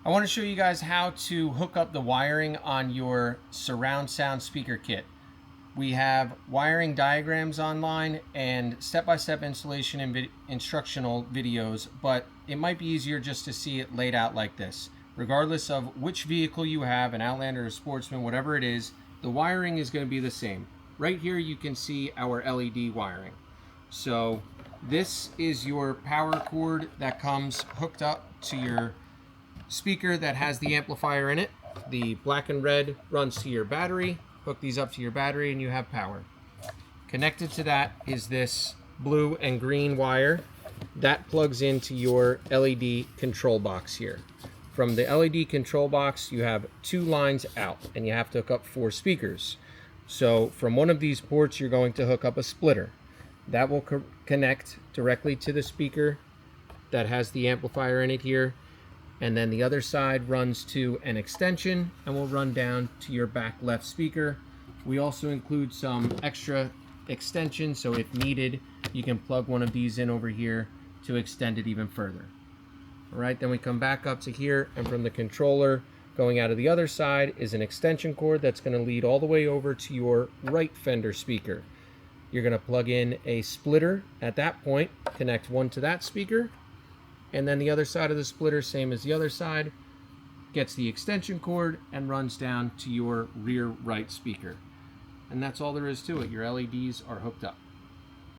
I want to show you guys how to hook up the wiring on your surround sound speaker kit. We have wiring diagrams online and step-by-step installation and instructional videos, but it might be easier just to see it laid out like this. Regardless of which vehicle you have, an Outlander, a Sportsman, whatever it is, the wiring is going to be the same. Right here you can see our LED wiring. So this is your power cord that comes hooked up to your speaker that has the amplifier in it. The black and red runs to your battery. Hook these up to your battery and you have power. Connected to that is this blue and green wire that plugs into your LED control box here. From the LED control box you have 2 lines out and you have to hook up 4 speakers. So from one of these ports you're going to hook up a splitter. That will connect directly to the speaker that has the amplifier in it here. And then the other side runs to an extension and will run down to your back left speaker. We also include some extra extensions, so if needed, you can plug one of these in over here to extend it even further. All right, then we come back up to here, and from the controller going out of the other side is an extension cord that's going to lead all the way over to your right fender speaker. You're going to plug in a splitter at that point, connect one to that speaker, and then the other side of the splitter, same as the other side, gets the extension cord and runs down to your rear right speaker. And that's all there is to it. Your LEDs are hooked up.